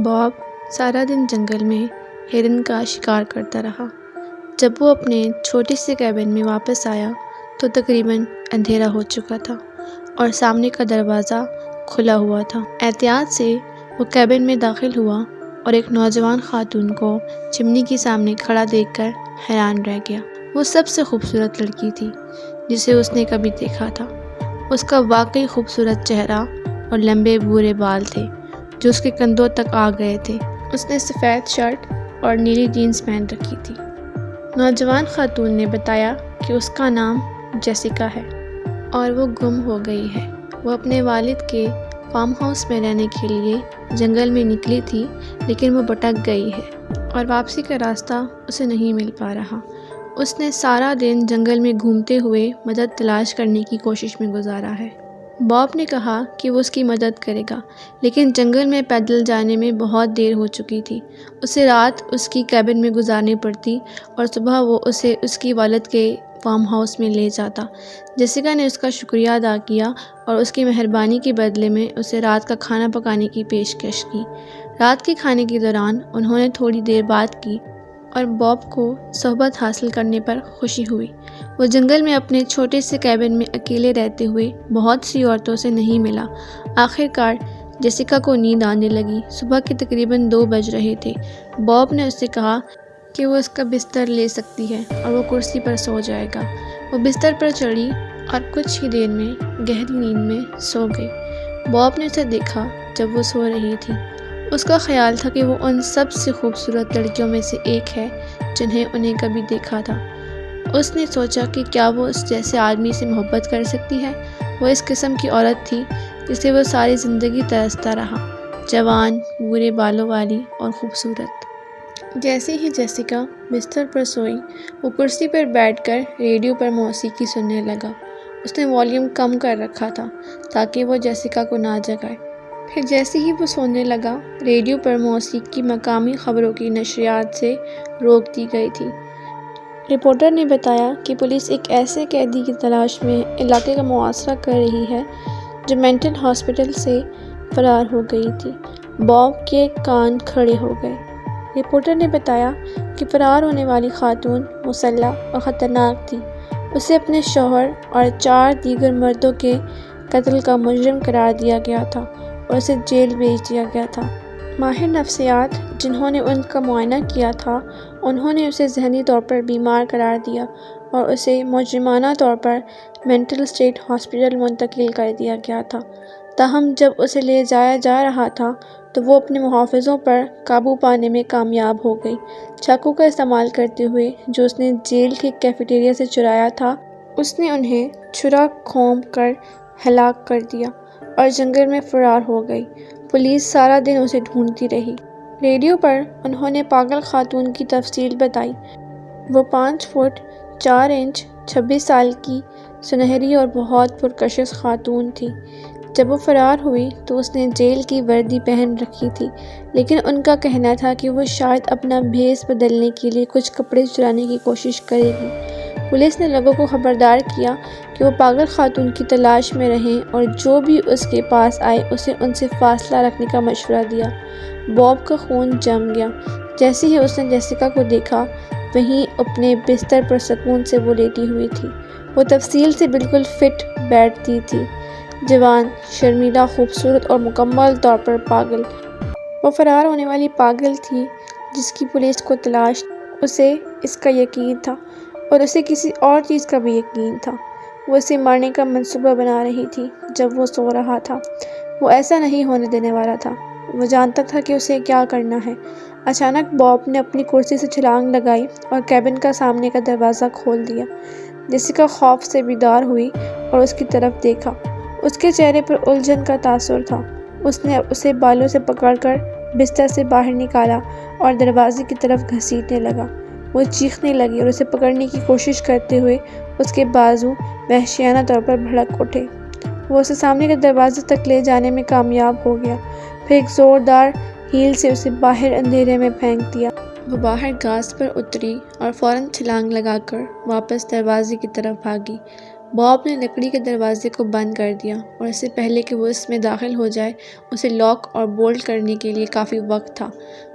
باب سارا دن جنگل میں ہرن کا شکار کرتا رہا۔ جب وہ اپنے چھوٹے سے کیبن میں واپس آیا تو تقریباً اندھیرا ہو چکا تھا اور سامنے کا دروازہ کھلا ہوا تھا۔ احتیاط سے وہ کیبن میں داخل ہوا اور ایک نوجوان خاتون کو چمنی کے سامنے کھڑا دیکھ کر حیران رہ گیا۔ وہ سب سے خوبصورت لڑکی تھی جسے اس نے کبھی دیکھا تھا۔ اس کا واقعی خوبصورت چہرہ اور لمبے بھورے بال تھے جو اس کے کندھوں تک آ گئے تھے۔ اس نے سفید شرٹ اور نیلی جینس پہن رکھی تھی۔ نوجوان خاتون نے بتایا کہ اس کا نام جیسیکا ہے اور وہ گم ہو گئی ہے۔ وہ اپنے والد کے فارم ہاؤس میں رہنے کے لیے جنگل میں نکلی تھی لیکن وہ بھٹک گئی ہے اور واپسی کا راستہ اسے نہیں مل پا رہا۔ اس نے سارا دن جنگل میں گھومتے ہوئے مدد تلاش کرنے کی کوشش میں گزارا ہے۔ باب نے کہا کہ وہ اس کی مدد کرے گا لیکن جنگل میں پیدل جانے میں بہت دیر ہو چکی تھی۔ اسے رات اس کی کیبن میں گزارنی پڑتی اور صبح وہ اسے اس کی والد کے فارم ہاؤس میں لے جاتا۔ جیسیکا نے اس کا شکریہ ادا کیا اور اس کی مہربانی کے بدلے میں اسے رات کا کھانا پکانے کی پیشکش کی۔ رات کے کھانے کے دوران انہوں نے تھوڑی دیر بات کی اور باب کو صحبت حاصل کرنے پر خوشی ہوئی۔ وہ جنگل میں اپنے چھوٹے سے کیبن میں اکیلے رہتے ہوئے بہت سی عورتوں سے نہیں ملا۔ آخر کار جیسیکا کو نیند آنے لگی۔ صبح کے تقریباً 2 بج رہے تھے۔ باب نے اس سے کہا کہ وہ اس کا بستر لے سکتی ہے اور وہ کرسی پر سو جائے گا۔ وہ بستر پر چڑھی اور کچھ ہی دیر میں گہری نیند میں سو گئی۔ باب نے اسے دیکھا جب وہ سو رہی تھی۔ اس کا خیال تھا کہ وہ ان سب سے خوبصورت لڑکیوں میں سے ایک ہے جنہیں انہیں کبھی دیکھا تھا۔ اس نے سوچا کہ کیا وہ اس جیسے آدمی سے محبت کر سکتی ہے۔ وہ اس قسم کی عورت تھی جسے وہ ساری زندگی ترستا رہا، جوان، بھورے بالوں والی اور خوبصورت۔ جیسے ہی جیسیکا بستر پر سوئی، وہ کرسی پر بیٹھ کر ریڈیو پر موسیقی سننے لگا۔ اس نے والیوم کم کر رکھا تھا تاکہ وہ جیسیکا کو نہ جگائے۔ پھر جیسے ہی وہ سونے لگا، ریڈیو پر موسیقی مقامی خبروں کی نشریات سے روک دی گئی تھی۔ رپورٹر نے بتایا کہ پولیس ایک ایسے قیدی کی تلاش میں علاقے کا محاصرہ کر رہی ہے جو مینٹل ہاسپٹل سے فرار ہو گئی تھی۔ باب کے کان کھڑے ہو گئے۔ رپورٹر نے بتایا کہ فرار ہونے والی خاتون مسلح اور خطرناک تھی۔ اسے اپنے شوہر اور 4 دیگر مردوں کے قتل کا مجرم قرار دیا گیا تھا اور اسے جیل بھیج دیا گیا تھا۔ ماہر نفسیات جنہوں نے ان کا معائنہ کیا تھا، انہوں نے اسے ذہنی طور پر بیمار قرار دیا اور اسے مجرمانہ طور پر مینٹل اسٹیٹ ہاسپٹل منتقل کر دیا گیا تھا۔ تاہم جب اسے لے جایا جا رہا تھا تو وہ اپنے محافظوں پر قابو پانے میں کامیاب ہو گئی۔ چاقو کا استعمال کرتے ہوئے جو اس نے جیل کے کیفیٹیریا سے چرایا تھا، اس نے انہیں چھرا گھونپ کر ہلاک کر دیا اور جنگل میں فرار ہو گئی۔ پولیس سارا دن اسے ڈھونڈتی رہی۔ ریڈیو پر انہوں نے پاگل خاتون کی تفصیل بتائی۔ وہ 5 فٹ 4 انچ 26 سال کی سنہری اور بہت پرکشش خاتون تھی۔ جب وہ فرار ہوئی تو اس نے جیل کی وردی پہن رکھی تھی، لیکن ان کا کہنا تھا کہ وہ شاید اپنا بھیس بدلنے کے لیے کچھ کپڑے چرانے کی کوشش کرے گی۔ پولیس نے لوگوں کو خبردار کیا کہ وہ پاگل خاتون کی تلاش میں رہیں اور جو بھی اس کے پاس آئے اسے ان سے فاصلہ رکھنے کا مشورہ دیا۔ باب کا خون جم گیا۔ جیسے ہی اس نے جیسیکا کو دیکھا، وہیں اپنے بستر پر سکون سے وہ لیٹی ہوئی تھی۔ وہ تفصیل سے بالکل فٹ بیٹھتی تھی، جوان، شرمیلا، خوبصورت اور مکمل طور پر پاگل۔ وہ فرار ہونے والی پاگل تھی جس کی پولیس کو تلاش تھی۔ اسے اس کا یقین تھا اور اسے کسی اور چیز کا بھی یقین تھا۔ وہ اسے مارنے کا منصوبہ بنا رہی تھی جب وہ سو رہا تھا۔ وہ ایسا نہیں ہونے دینے والا تھا۔ وہ جانتا تھا کہ اسے کیا کرنا ہے۔ اچانک باب نے اپنی کرسی سے چھلانگ لگائی اور کیبن کا سامنے کا دروازہ کھول دیا۔ جیسیکا خوف سے بیدار ہوئی اور اس کی طرف دیکھا۔ اس کے چہرے پر الجھن کا تاثر تھا۔ اس نے اسے بالوں سے پکڑ کر بستر سے باہر نکالا اور دروازے کی طرف گھسیٹنے لگا۔ وہ چیخنے لگی اور اسے پکڑنے کی کوشش کرتے ہوئے اس کے بازو وحشیانہ طور پر بھڑک اٹھے۔ وہ اسے سامنے کے دروازے تک لے جانے میں کامیاب ہو گیا، پھر ایک زوردار ہیل سے اسے باہر اندھیرے میں پھینک دیا۔ وہ باہر گھاس پر اتری اور فوراً چھلانگ لگا کر واپس دروازے کی طرف بھاگی۔ باب نے لکڑی کے دروازے کو بند کر دیا اور اس سے پہلے کہ وہ اس میں داخل ہو جائے اسے لاک اور بولٹ کرنے کے لیے کافی وقت تھا۔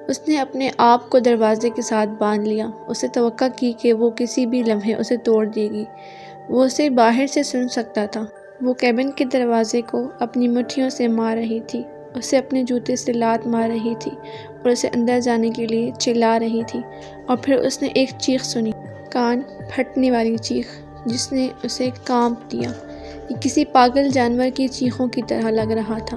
اس نے اپنے آپ کو دروازے کے ساتھ باندھ لیا۔ اسے توقع کی کہ وہ کسی بھی لمحے اسے توڑ دے گی۔ وہ اسے باہر سے سن سکتا تھا۔ وہ کیبن کے دروازے کو اپنی مٹھیوں سے مار رہی تھی، اسے اپنے جوتے سے لات مار رہی تھی اور اسے اندر جانے کے لیے چلا رہی تھی۔ اور پھر اس نے ایک چیخ سنی، کان پھٹنے والی چیخ جس نے اسے کانپ دیا۔ یہ کسی پاگل جانور کی چیخوں کی طرح لگ رہا تھا،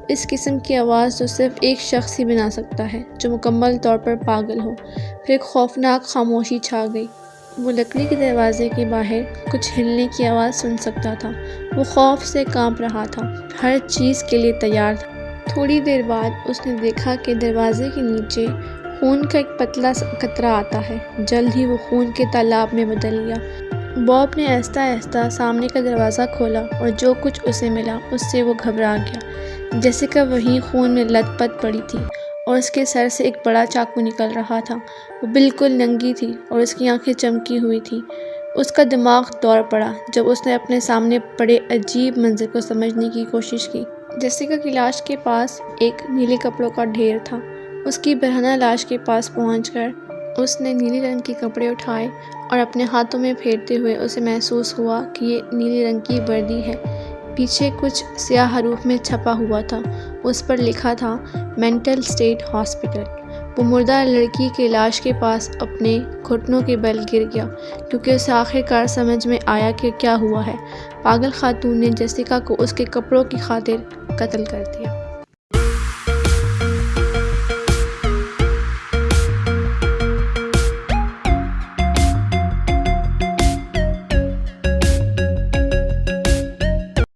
اس قسم کی آواز جو صرف ایک شخص ہی بنا سکتا ہے جو مکمل طور پر پاگل ہو۔ پھر ایک خوفناک خاموشی چھا گئی۔ وہ لکڑی کے دروازے کے باہر کچھ ہلنے کی آواز سن سکتا تھا۔ وہ خوف سے کانپ رہا تھا، ہر چیز کے لیے تیار تھا۔ تھوڑی دیر بعد اس نے دیکھا کہ دروازے کے نیچے خون کا ایک پتلا سا قطرہ آتا ہے۔ جلد ہی وہ خون کے تالاب میں بدل گیا۔ باب نے آہستہ آہستہ سامنے کا دروازہ کھولا اور جو کچھ اسے ملا اس سے وہ گھبرا گیا۔ جیسیکا وہیں خون میں لت پت پڑی تھی اور اس کے سر سے ایک بڑا چاقو نکل رہا تھا۔ وہ بالکل ننگی تھی اور اس کی آنکھیں چمکی ہوئی تھیں۔ اس کا دماغ دوڑ پڑا جب اس نے اپنے سامنے پڑے عجیب منظر کو سمجھنے کی کوشش کی۔ جیسیکا کی لاش کے پاس ایک نیلے کپڑوں کا ڈھیر تھا۔ اس کی برہنہ لاش کے پاس پہنچ کر اس نے نیلے رنگ کے کپڑے اٹھائے اور اپنے ہاتھوں میں پھیرتے ہوئے اسے محسوس ہوا کہ یہ نیلے رنگ کی وردی ہے۔ پیچھے کچھ سیاہ حروف میں چھپا ہوا تھا، اس پر لکھا تھا مینٹل اسٹیٹ ہاسپٹل۔ وہ مردہ لڑکی کے لاش کے پاس اپنے گھٹنوں کے بل گر گیا کیونکہ اسے آخر کار سمجھ میں آیا کہ کیا ہوا ہے۔ پاگل خاتون نے جیسیکا کو اس کے کپڑوں کی خاطر قتل کر دیا۔